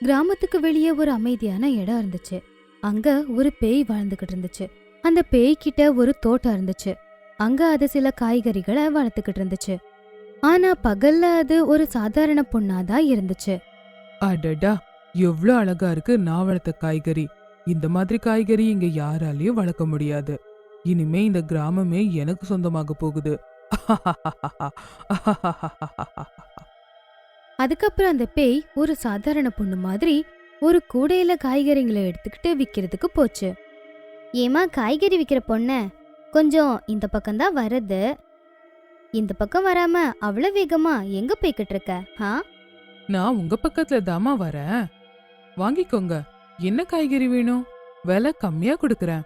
கிராமத்துக்கு வெளியே ஒரு அமைதியான இடம் இருந்துச்சு. அங்க ஒரு பேய் வாழ்ந்துகிட்டு இருந்துச்சு. அந்த பேய் கிட்ட ஒரு தோட்டம் இருந்துச்சு. அங்க அது சில காய்கறிகளை வளர்த்துக்கிட்டு இருந்துச்சு. ஆனா பகல்ல அது ஒரு சாதாரண பொண்ணாதான் இருந்துச்சு. அடடா, எவ்ளோ அழகா இருக்கு நான் வளர்த்த காய்கறி. இந்த மாதிரி காய்கறி இங்க யாராலையும் வளர்க்க முடியாது. இனிமே இந்த கிராமமே எனக்கு சொந்தமாக போகுது. அதுக்கப்புறம் அந்த பேய் ஒரு சாதாரண பொண்ணு மாதிரி ஒரு கூடையில காய்கறிகளை எடுத்துக்கிட்டு விக்கிறதுக்கு போச்சு. ஏமா காய்கறி விக்கிற பொண்ணு, கொஞ்சம் இந்த பக்கம்தான் வருது. இந்த பக்கம் வராம அவ்வளவு வேகமா எங்க போய்கிட்டு இருக்க? நான் உங்க பக்கத்துல தாமா வரேன். வாங்கிக்கோங்க. என்ன காய்கறி வேணும்? விலை கம்மியா கொடுக்கறேன்.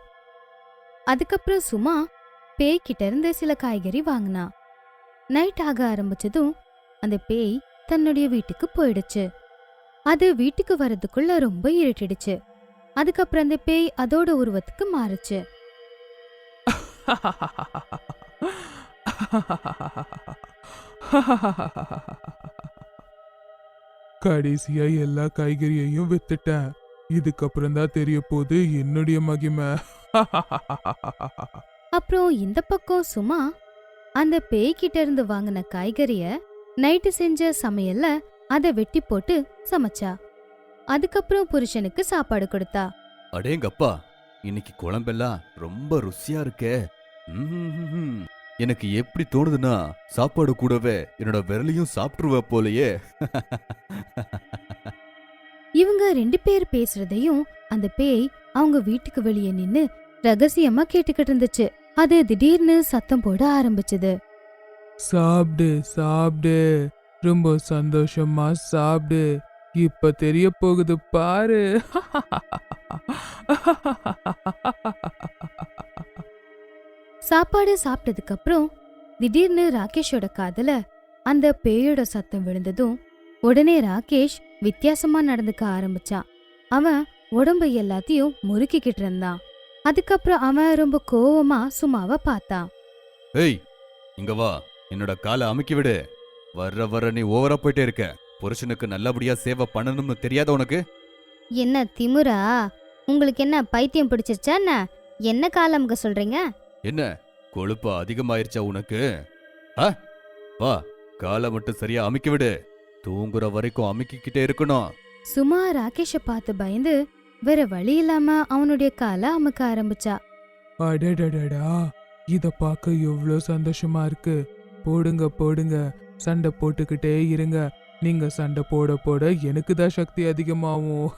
அதுக்கப்புறம் சும்மா பேய்கிட்ட இருந்து சில காய்கறி வாங்கினா. நைட் ஆக ஆரம்பிச்சதும் அந்த பேய் தன்னுடைய வீட்டுக்கு போயிடுச்சு. அது வீட்டுக்கு வரதுக்குள்ள ரொம்ப இருட்டிடுச்சு. அதுக்கப்புறம் அந்த பேய் அதோட உருவத்துக்கு மாறுச்சு. கடைசியா எல்லா காய்கறியையும் வித்துட்டேன். இதுக்கப்புறம் தான் தெரிய போது என்னுடைய மகிமை. அப்புறம் இந்த பக்கம் சும்மா அந்த பேய்கிட்ட இருந்து வாங்கின காய்கறிய நைட்டு செஞ்ச சமையல்ல அதை வெட்டி போட்டு சமைச்சா. அதுக்கப்புறம் புருஷனுக்கு சாப்பாடு கொடுத்தா. அடேங்கப்பா, இன்னைக்கு குழம்பெல்லாம் ரொம்ப ருசியா இருக்கே. ம்ஹும்ஹும்ஹும். எனக்கு எப்படி தோணுதுன்னா சாப்பாடு கூடவே என்னோட விரலையும் சாப்பிட்டுருவ போலயே. இவங்க 2 பேர் பேசுறதையும் அந்த பேய் அவங்க வீட்டுக்கு வெளியே நின்னு ரகசியமா கேட்டுக்கிட்டு இருந்துச்சு. அது திடீர்னு சத்தம் போட ஆரம்பிச்சது. சாப்பிடு சாப்பிடு, ரொம்ப சந்தோஷமா சாப்பிடு. இப்ப தெரிய போகுது பாரு. சாப்பாடு சாப்பிட்டதுக்கு அப்புறம் திடீர்னு ராகேஷோட காதுல அந்த பேயோட சத்தம் விழுந்ததும் உடனே ராகேஷ் வித்தியாசமா நடந்துக்க ஆரம்பிச்சான். அவன் உடம்பு எல்லாத்தையும் முறுக்கிக்கிட்டு இருந்தான். அதுக்கப்புறம் அவன் ரொம்ப கோவமா சும்மாவை பார்த்தான். ஏய், இங்க வா, என்னோட காலை அமுக்கி விடு. வர்ற வர்ற நீ ஓவரா போயிட்டே இருக்க. புருஷனுக்கு நல்லபடியா சேவை பண்ணணும்னு தெரியாத உனக்கு? என்ன திமுரா? உங்களுக்கு என்ன பைத்தியம் பிடிச்சிருச்சா? என்ன காலம்க சொல்றீங்க? என்ன கொழுப்பு அதிகமாயிருச்சா உனக்கு? வா, காலை மட்டும் சரியா அமுக்கி விடு. தூங்குற வரைக்கும் அமுக்கிக்கிட்டே இருக்கணும். சும்மா ராகேஷ பார்த்து பயந்து வேற வழி இல்லாம அவனுடைய காலை அமுக்க ஆரம்பிச்சா. அடடடடா, இத பார்க்க எவ்வளோ சந்தோஷமா இருக்கு. போடுங்க போடுங்க, சண்டை போட்டுக்கிட்டே இருங்க. நீங்க சண்டை போட போட எனக்கு தான் சக்தி அதிகமாகும்.